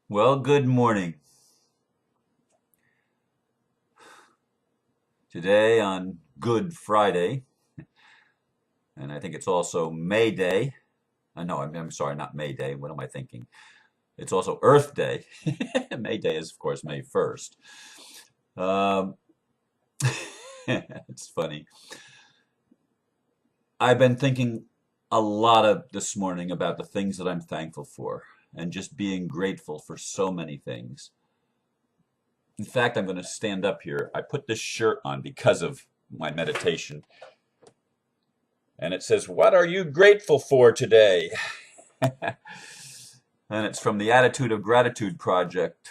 Well, good morning. Today on Good Friday, and I think it's also May Day. No, I'm sorry, not May Day. What am I thinking? It's also Earth Day. May Day is, of course, May 1st. Um, it's funny. I've been thinking a lot of this morning about the things that I'm thankful for and just being grateful for so many things. In fact, I'm going to stand up here. I put this shirt on because of my meditation. And it says, "What are you grateful for today?" And it's from the Attitude of Gratitude Project,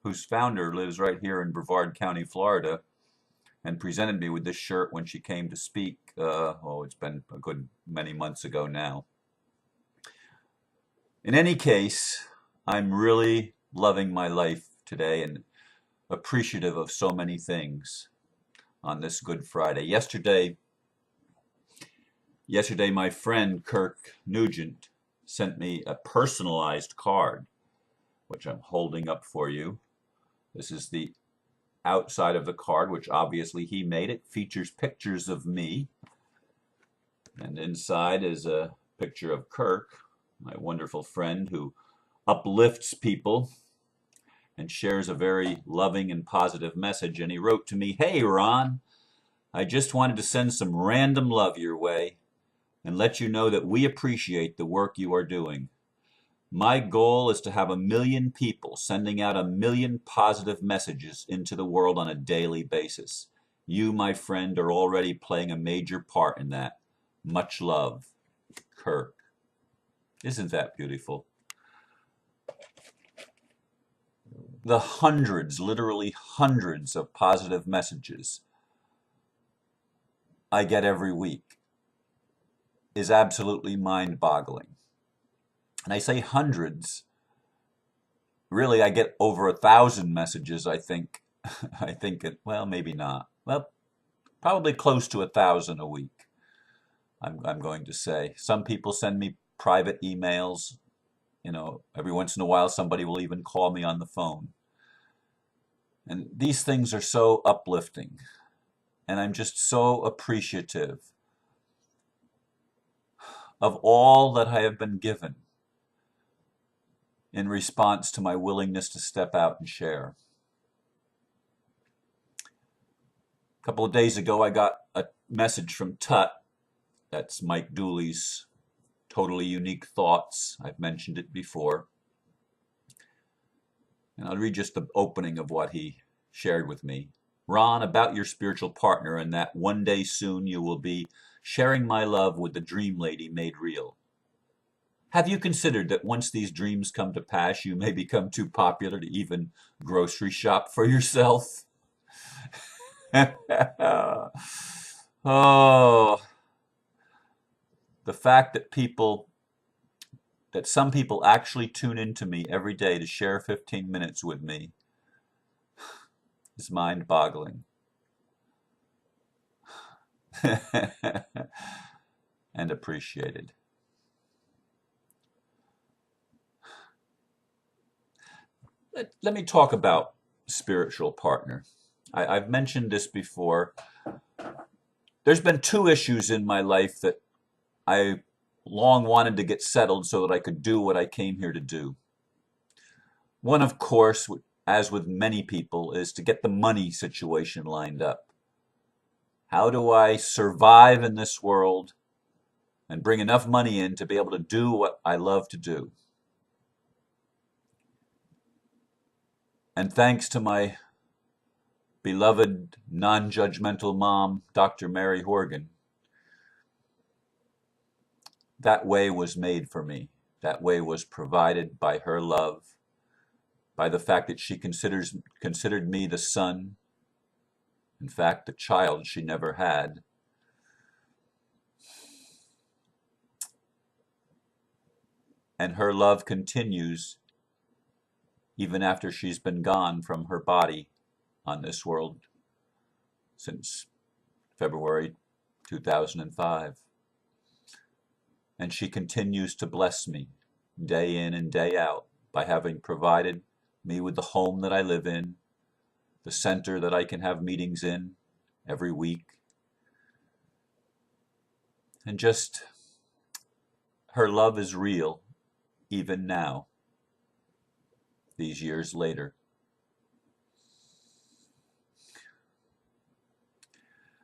whose founder lives right here in Brevard County, Florida, and presented me with this shirt when she came to speak. It's been a good many months ago now. In any case, I'm really loving my life today and appreciative of so many things on this Good Friday. Yesterday, my friend Kirk Nugent sent me a personalized card, which I'm holding up for you. This is the outside of the card, which obviously he made. It features pictures of me, and inside is a picture of Kirk, my wonderful friend who uplifts people and shares a very loving and positive message. And he wrote to me, "Hey, Ron, I just wanted to send some random love your way and let you know that we appreciate the work you are doing. My goal is to have 1 million people sending out 1 million positive messages into the world on a daily basis. You, my friend, are already playing a major part in that. Much love, Kirk." Isn't that beautiful? The hundreds, literally hundreds of positive messages I get every week is absolutely mind-boggling. And I say hundreds, really I get over 1,000 messages, I think. Well, maybe not. Well, probably close to 1,000 a week, I'm going to say. Some people send me private emails. Every once in a while somebody will even call me on the phone. And these things are so uplifting. And I'm just so appreciative of all that I have been given in response to my willingness to step out and share. A couple of days ago, I got a message from Tut. That's Mike Dooley's Totally Unique Thoughts. I've mentioned it before. And I'll read just the opening of what he shared with me. "Ron, about your spiritual partner and that one day soon you will be sharing my love with the dream lady made real. Have you considered that once these dreams come to pass, you may become too popular to even grocery shop for yourself?" Oh, the fact that some people actually tune into me every day to share 15 minutes with me is mind-boggling. And appreciated. Let me talk about spiritual partner. I've mentioned this before. There's been two issues in my life that I long wanted to get settled so that I could do what I came here to do. One, of course, as with many people, is to get the money situation lined up. How do I survive in this world and bring enough money in to be able to do what I love to do? And thanks to my beloved, non-judgmental mom, Dr. Mary Horgan, that way was made for me. That way was provided by her love, by the fact that she considered me the son, in fact, the child she never had. And her love continues even after she's been gone from her body on this world since February 2005. And she continues to bless me day in and day out by having provided me with the home that I live in, the center that I can have meetings in every week, and just her love is real even now, these years later.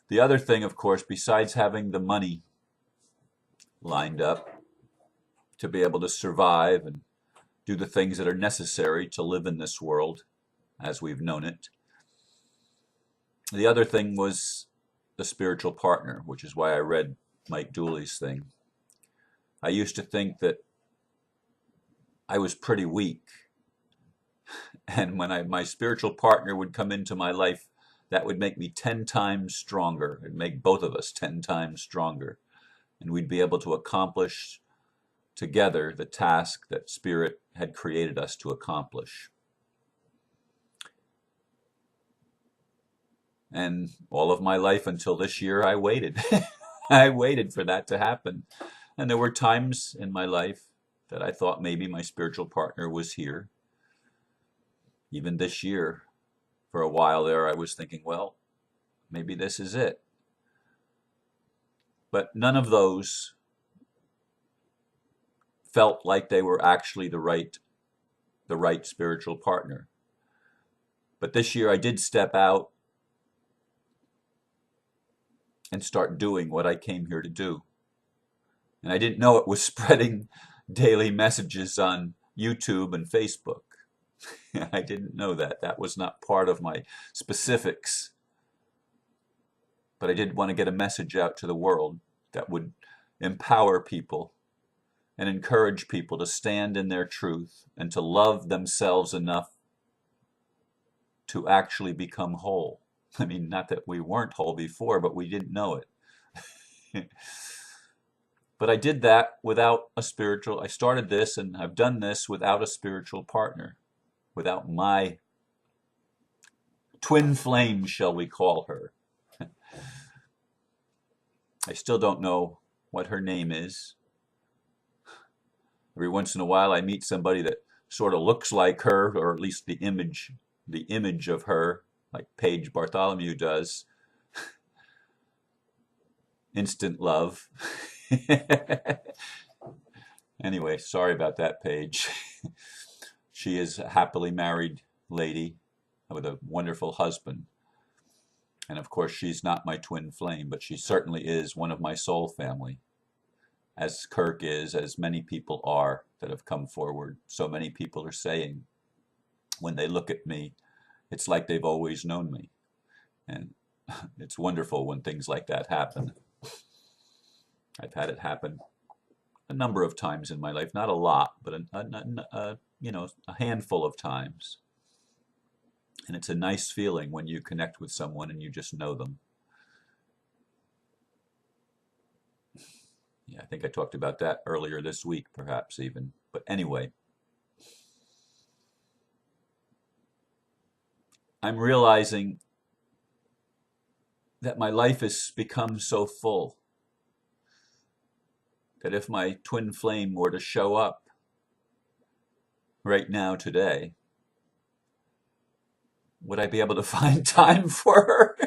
The other thing, of course, besides having the money lined up to be able to survive and do the things that are necessary to live in this world as we've known it, the other thing was the spiritual partner, which is why I read Mike Dooley's thing. I used to think that I was pretty weak, and when my spiritual partner would come into my life, that would make me 10 times stronger. It'd make both of us 10 times stronger, and we'd be able to accomplish together the task that Spirit had created us to accomplish. And all of my life until this year, I waited. I waited for that to happen. And there were times in my life that I thought maybe my spiritual partner was here. Even this year, for a while there, I was thinking, well, maybe this is it. But none of those felt like they were actually the right spiritual partner. But this year I did step out and start doing what I came here to do. And I didn't know it was spreading daily messages on YouTube and Facebook. I didn't know that. That was not part of my specifics. But I did want to get a message out to the world that would empower people and encourage people to stand in their truth and to love themselves enough to actually become whole. I mean, not that we weren't whole before, but we didn't know it. But I did that without a spiritual, I started this and I've done this without a spiritual partner, without my twin flame, shall we call her. I still don't know what her name is. Every once in a while I meet somebody that sort of looks like her, or at least the image of her, like Paige Bartholomew does. Instant love. Anyway, sorry about that, Paige. She is a happily married lady with a wonderful husband. And of course, she's not my twin flame, but she certainly is one of my soul family, as Kirk is, as many people are that have come forward. So many people are saying, when they look at me, it's like they've always known me. And it's wonderful when things like that happen. I've had it happen a number of times in my life, not a lot, but a handful of times. And it's a nice feeling when you connect with someone and you just know them. Yeah, I think I talked about that earlier this week, perhaps even. But anyway, I'm realizing that my life has become so full that if my twin flame were to show up right now today, would I be able to find time for her?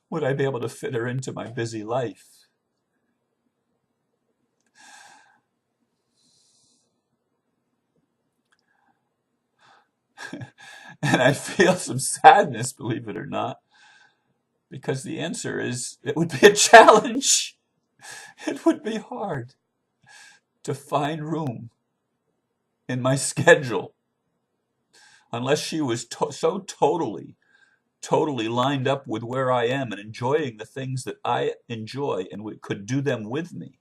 Would I be able to fit her into my busy life? And I feel some sadness, believe it or not, because the answer is it would be a challenge. It would be hard to find room in my schedule unless she was so totally lined up with where I am and enjoying the things that I enjoy and could do them with me.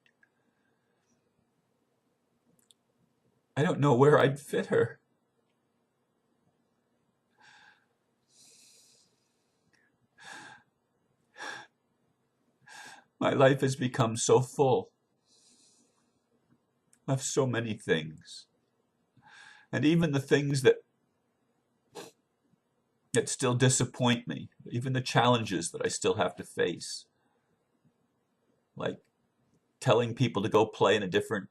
I don't know where I'd fit her. My life has become so full of so many things. And even the things that still disappoint me, even the challenges that I still have to face, like telling people to go play in a different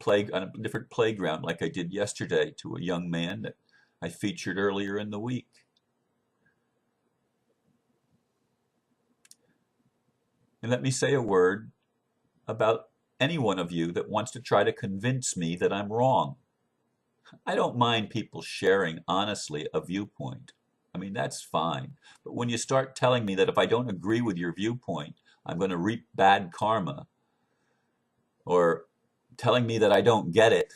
on a different playground like I did yesterday to a young man that I featured earlier in the week. And let me say a word about any one of you that wants to try to convince me that I'm wrong. I don't mind people sharing honestly a viewpoint. I mean, that's fine. But when you start telling me that if I don't agree with your viewpoint, I'm going to reap bad karma, or telling me that I don't get it,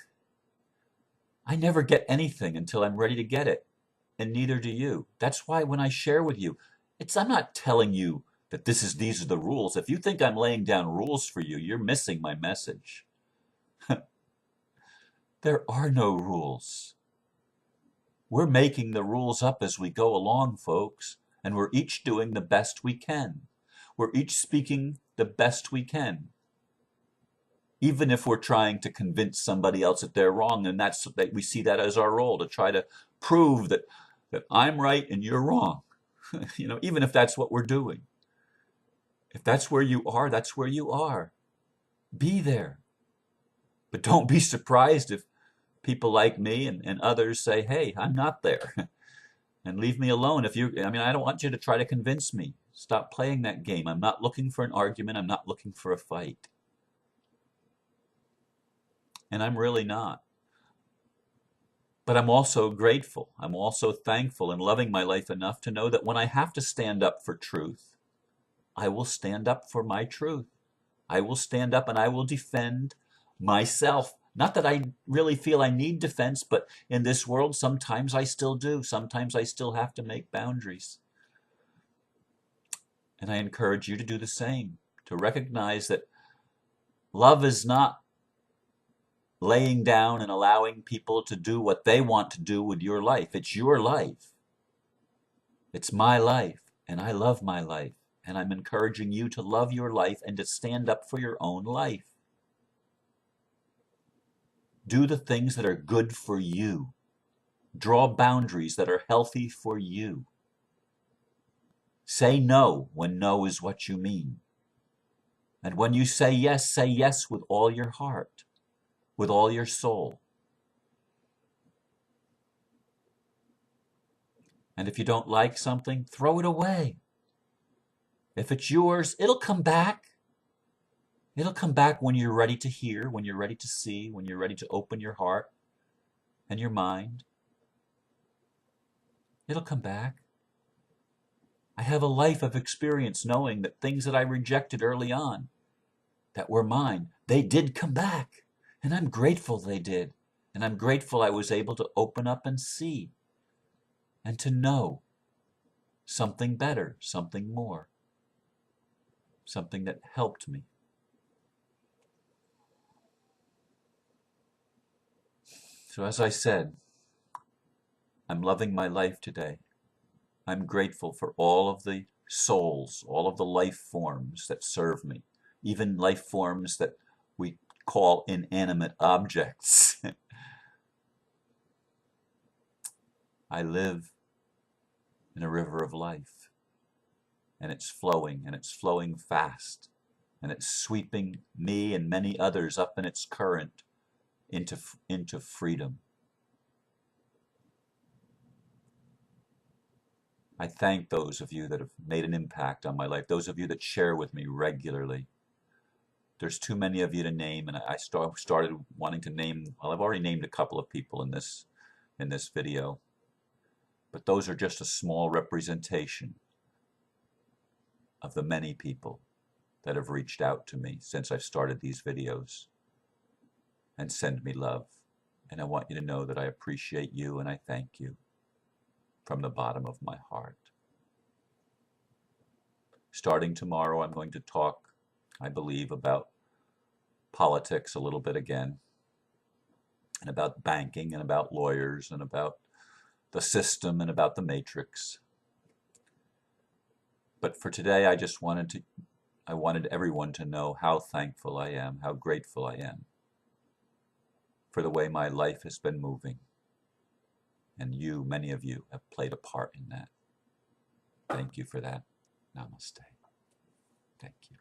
I never get anything until I'm ready to get it, and neither do you. That's why when I share with you, I'm not telling you that these are the rules. If you think I'm laying down rules for you, you're missing my message. There are no rules. We're making the rules up as we go along, folks, and we're each doing the best we can. We're each speaking the best we can, even if we're trying to convince somebody else that they're wrong, and we see that as our role, to try to prove that I'm right and you're wrong. Even if that's what we're doing. If that's where you are, that's where you are. Be there. But don't be surprised if people like me and others say, hey, I'm not there. And leave me alone. I don't want you to try to convince me. Stop playing that game. I'm not looking for an argument. I'm not looking for a fight. And I'm really not. But I'm also grateful. I'm also thankful and loving my life enough to know that when I have to stand up for truth, I will stand up for my truth. I will stand up and I will defend myself. Not that I really feel I need defense, but in this world, sometimes I still do. Sometimes I still have to make boundaries. And I encourage you to do the same, to recognize that love is not laying down and allowing people to do what they want to do with your life. It's your life. It's my life, and I love my life. And I'm encouraging you to love your life and to stand up for your own life. Do the things that are good for you. Draw boundaries that are healthy for you. Say no when no is what you mean. And when you say yes with all your heart, with all your soul. And if you don't like something, throw it away. If it's yours, it'll come back. It'll come back when you're ready to hear, when you're ready to see, when you're ready to open your heart and your mind. It'll come back. I have a life of experience knowing that things that I rejected early on, that were mine, they did come back. And I'm grateful they did. And I'm grateful I was able to open up and see and to know something better, something more, something that helped me. So as I said, I'm loving my life today. I'm grateful for all of the souls, all of the life forms that serve me, even life forms that we call inanimate objects. I live in a river of life, and it's flowing fast, and it's sweeping me and many others up in its current into freedom. I thank those of you that have made an impact on my life, those of you that share with me regularly. There's too many of you to name, and I started wanting to name, well, I've already named a couple of people in this video, but those are just a small representation of the many people that have reached out to me since I've started these videos and send me love. And I want you to know that I appreciate you and I thank you from the bottom of my heart. Starting tomorrow, I'm going to talk, I believe, about politics a little bit again, and about banking, and about lawyers, and about the system, and about the matrix. But for today, I wanted everyone to know how thankful I am, how grateful I am for the way my life has been moving. And you, many of you, have played a part in that. Thank you for that. Namaste. Thank you.